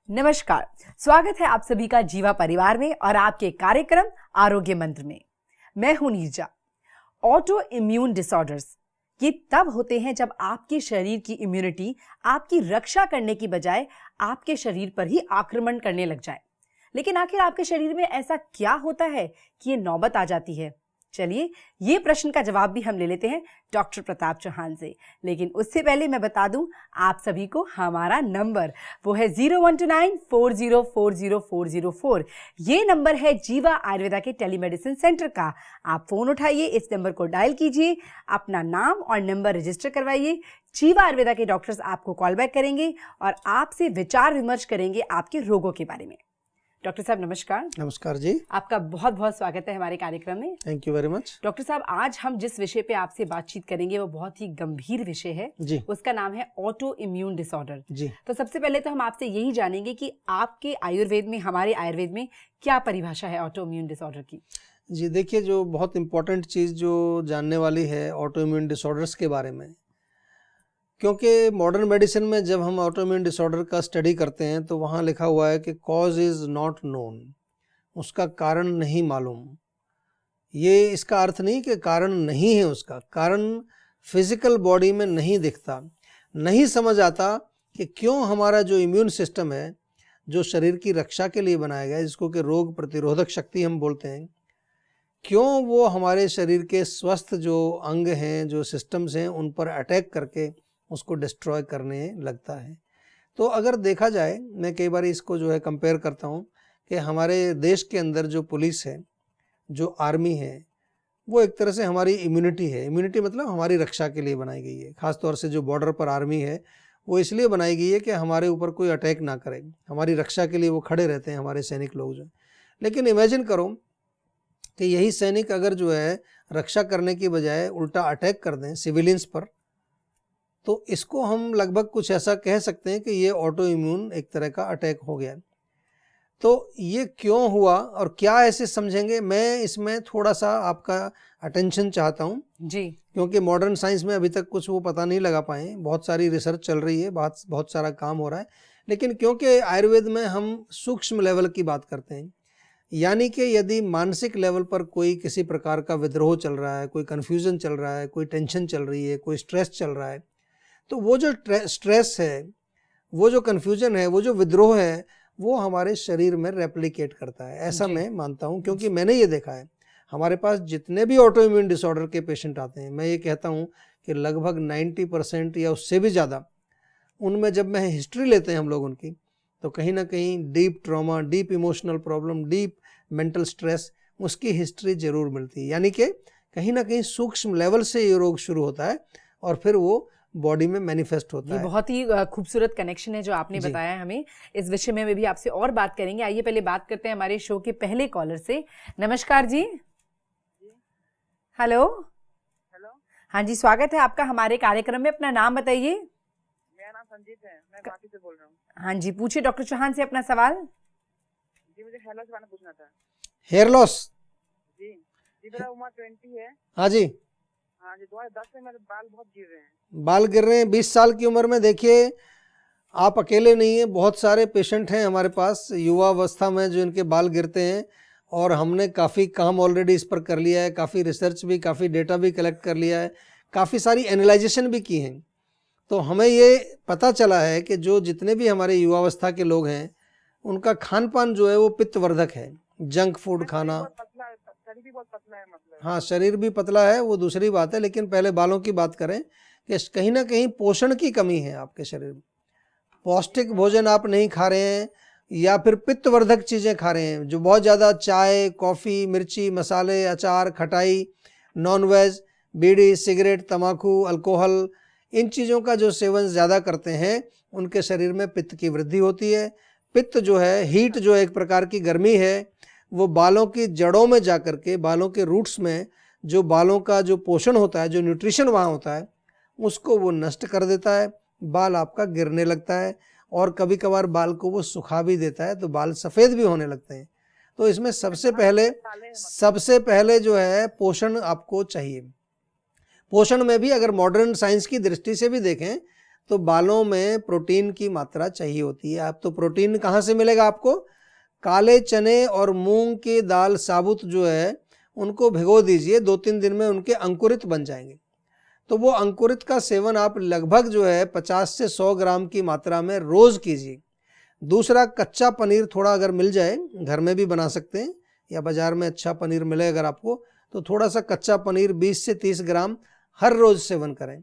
नमस्कार, स्वागत है आप सभी का जीवा परिवार में और आपके कार्यक्रम आरोग्य मंत्र में। मैं हूं नीरजा। ऑटो इम्यून डिसऑर्डर्स ये तब होते हैं जब आपके शरीर की इम्यूनिटी आपकी रक्षा करने की बजाय आपके शरीर पर ही आक्रमण करने लग जाए। लेकिन आखिर आपके शरीर में ऐसा क्या होता है कि ये नौबत आ जाती है? चलिए ये प्रश्न का जवाब भी हम ले लेते हैं डॉक्टर प्रताप चौहान से। लेकिन उससे पहले मैं बता दूं आप सभी को हमारा नंबर, वो है 0129404004। ये नंबर है जीवा आयुर्वेदा के टेलीमेडिसिन सेंटर का। आप फोन उठाइए, इस नंबर को डायल कीजिए, अपना नाम और नंबर रजिस्टर करवाइए। जीवा आयुर्वेदा के डॉक्टर्स आपको कॉल बैक करेंगे और आपसे विचार विमर्श करेंगे आपके रोगों के बारे में। डॉक्टर साहब नमस्कार। नमस्कार जी। आपका बहुत बहुत स्वागत है हमारे कार्यक्रम में। Thank you very much. Doctor साहब, आज हम जिस विषय पे आपसे बातचीत करेंगे वो बहुत ही गंभीर विषय है जी। उसका नाम है ऑटो इम्यून डिसऑर्डर जी। तो सबसे पहले तो हम आपसे यही जानेंगे कि आपके आयुर्वेद में, हमारे आयुर्वेद में क्या परिभाषा है ऑटो इम्यून डिसऑर्डर की? जी देखिए, जो बहुत इम्पोर्टेंट चीज़ जो जानने वाली है ऑटो इम्यून डिसऑर्डर्स के बारे में, क्योंकि मॉडर्न मेडिसिन में जब हम ऑटो इम्यून डिसऑर्डर का स्टडी करते हैं तो वहाँ लिखा हुआ है कि कॉज इज़ नॉट नोन, उसका कारण नहीं मालूम। ये इसका अर्थ नहीं कि कारण नहीं है, उसका कारण फिजिकल बॉडी में नहीं दिखता, नहीं समझ आता कि क्यों हमारा जो इम्यून सिस्टम है, जो शरीर की रक्षा के लिए बनाया गया है, जिसको कि रोग प्रतिरोधक शक्ति हम बोलते हैं, क्यों वो हमारे शरीर के स्वस्थ जो अंग हैं, जो सिस्टम्स हैं, उन पर अटैक करके उसको डिस्ट्रॉय करने लगता है। तो अगर देखा जाए, मैं कई बार इसको जो है कंपेयर करता हूँ कि हमारे देश के अंदर जो पुलिस है, जो आर्मी है, वो एक तरह से हमारी इम्यूनिटी है। इम्यूनिटी मतलब हमारी रक्षा के लिए बनाई गई है। ख़ास तौर से जो बॉर्डर पर आर्मी है वो इसलिए बनाई गई है कि हमारे ऊपर कोई अटैक ना करे, हमारी रक्षा के लिए वो खड़े रहते हैं, हमारे सैनिक लोग जो। लेकिन इमेजिन करो कि यही सैनिक अगर जो है रक्षा करने की बजाय उल्टा अटैक कर दें सिविलियंस पर, तो इसको हम लगभग कुछ ऐसा कह सकते हैं कि ये ऑटो इम्यून एक तरह का अटैक हो गया। तो ये क्यों हुआ और क्या ऐसे समझेंगे, मैं इसमें थोड़ा सा आपका अटेंशन चाहता हूँ जी। क्योंकि मॉडर्न साइंस में अभी तक कुछ वो पता नहीं लगा पाए। बहुत सारी रिसर्च चल रही है, बहुत सारा काम हो रहा है, लेकिन क्योंकि आयुर्वेद में हम सूक्ष्म लेवल की बात करते हैं, यानी कि यदि मानसिक लेवल पर कोई किसी प्रकार का विद्रोह चल रहा है, कोई कन्फ्यूज़न चल रहा है, कोई टेंशन चल रही है, कोई स्ट्रेस चल रहा है, तो वो जो स्ट्रेस है, वो जो कन्फ्यूजन है, वो जो विद्रोह है, वो हमारे शरीर में रेप्लिकेट करता है, ऐसा मैं मानता हूँ। क्योंकि मैंने ये देखा है, हमारे पास जितने भी ऑटो इम्यून डिसऑर्डर के पेशेंट आते हैं, मैं ये कहता हूँ कि लगभग 90% या उससे भी ज़्यादा, उनमें जब मैं हिस्ट्री लेते हैं हम लोग उनकी, तो कहीं ना कहीं deep trauma, deep emotional problem, deep mental stress, उसकी हिस्ट्री ज़रूर मिलती है। यानी कि कहीं ना कहीं सूक्ष्म लेवल से ये रोग शुरू होता है और फिर वो बॉडी में मैनिफेस्ट होता है। ये बहुत ही खूबसूरत कनेक्शन है जो आपने बताया हमें। इस विषय में भी आपसे और बात करेंगे। आइए पहले बात करते हैं हमारे शो के पहले कॉलर से। नमस्कार जी। हेलो। हेलो। हाँ जी, स्वागत है आपका हमारे कार्यक्रम में। अपना नाम बताइए। मेरा नाम संजीत है, मैं गुवाहाटी से बोल रहा हूँ। हाँ जी, पूछिए डॉक्टर चौहान से अपना सवाल। जी, मुझे हेयर लॉस के बारे में पूछना था। Hair loss? जी जी, मेरा उम्र 20 है। हाँ जी। हाँ जी, 2010 से मेरे बाल बहुत गिर रहे हैं। बाल गिर रहे हैं 20 साल की उम्र में? देखिए, आप अकेले नहीं हैं, बहुत सारे पेशेंट हैं हमारे पास युवा अवस्था में जो इनके बाल गिरते हैं, और हमने काफ़ी काम ऑलरेडी इस पर कर लिया है, काफ़ी रिसर्च भी, काफ़ी डेटा भी कलेक्ट कर लिया है, काफ़ी सारी एनालाइजेशन भी की हैं। तो हमें ये पता चला है कि जो जितने भी हमारे युवावस्था के लोग हैं, उनका खान पान जो है वो पित्तवर्धक है, जंक फूड खाना। शरीर भी बहुत पतला है मतलब। हाँ, शरीर भी पतला है, वो दूसरी बात है, लेकिन पहले बालों की बात करें कि कहीं ना कहीं पोषण की कमी है आपके शरीर में। पौष्टिक भोजन आप नहीं खा रहे हैं, या फिर पित्तवर्धक चीज़ें खा रहे हैं, जो बहुत ज़्यादा चाय, कॉफ़ी, मिर्ची, मसाले, अचार, खटाई, नॉनवेज, बीड़ी, सिगरेट, तंबाकू, अल्कोहल, इन चीज़ों का जो सेवन ज़्यादा करते हैं, उनके शरीर में पित्त की वृद्धि होती है। पित्त जो है, हीट जो एक प्रकार की गर्मी है, वो बालों की जड़ों में जा कर के, बालों के रूट्स में जो बालों का जो पोषण होता है, जो न्यूट्रिशन वहाँ होता है, उसको वो नष्ट कर देता है। बाल आपका गिरने लगता है, और कभी कभार बाल को वो सुखा भी देता है, तो बाल सफ़ेद भी होने लगते हैं। तो इसमें सबसे पहले जो है पोषण आपको चाहिए। पोषण में भी अगर मॉडर्न साइंस की दृष्टि से भी देखें तो बालों में प्रोटीन की मात्रा चाहिए होती है। आप तो प्रोटीन कहाँ से मिलेगा आपको? काले चने और मूंग की दाल साबुत जो है उनको भिगो दीजिए, 2-3 दिन में उनके अंकुरित बन जाएंगे। तो वो अंकुरित का सेवन आप लगभग जो है 50 से 100 ग्राम की मात्रा में रोज़ कीजिए। दूसरा, कच्चा पनीर थोड़ा अगर मिल जाए, घर में भी बना सकते हैं या बाज़ार में अच्छा पनीर मिले अगर आपको, तो थोड़ा सा कच्चा पनीर 20 से 30 ग्राम हर रोज़ सेवन करें।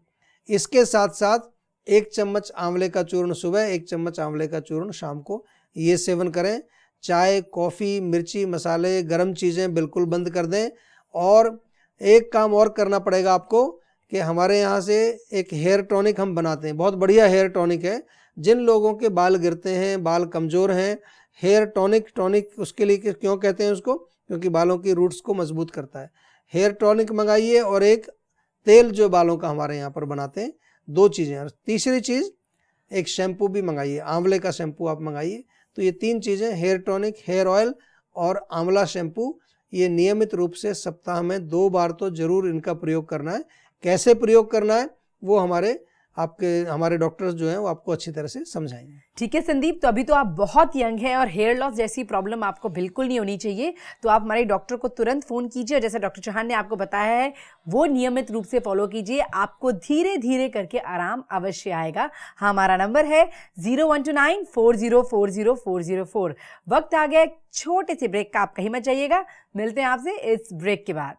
इसके साथ साथ 1 चम्मच आंवले का चूर्ण सुबह, 1 चम्मच आंवले का चूर्ण शाम को, ये सेवन करें। चाय, कॉफ़ी, मिर्ची, मसाले, गरम चीज़ें बिल्कुल बंद कर दें। और एक काम और करना पड़ेगा आपको कि हमारे यहाँ से एक हेयर टॉनिक हम बनाते हैं, बहुत बढ़िया हेयर टॉनिक है। जिन लोगों के बाल गिरते हैं, बाल कमज़ोर हैं, हेयर टॉनिक उसके लिए क्यों कहते हैं उसको? क्योंकि बालों की रूट्स को मजबूत करता है। हेयर टॉनिक मंगाइए और एक तेल जो बालों का हमारे यहाँ पर बनाते हैं, 2 चीज़ें। और तीसरी चीज़, एक शैम्पू भी मंगाइए, आंवले का शैम्पू आप मंगाइए। तो ये 3 चीज़ें, हेयर टॉनिक, हेयर ऑयल और आंवला शैम्पू, ये नियमित रूप से सप्ताह में 2 बार तो ज़रूर इनका प्रयोग करना है। कैसे प्रयोग करना है वो हमारे डॉक्टर्स जो हैं वो आपको अच्छी तरह से समझाएंगे। ठीक है संदीप, तो अभी तो आप बहुत यंग हैं और हेयर लॉस जैसी प्रॉब्लम आपको बिल्कुल नहीं होनी चाहिए। तो आप हमारे डॉक्टर को तुरंत फ़ोन कीजिए और जैसे डॉक्टर चौहान ने आपको बताया है वो नियमित रूप से फॉलो कीजिए, आपको धीरे धीरे करके आराम अवश्य आएगा। हमारा नंबर है 012940400404। वक्त आ गया एक छोटे से ब्रेक का, आप कहीं मत जाइएगा, मिलते हैं आपसे इस ब्रेक के बाद।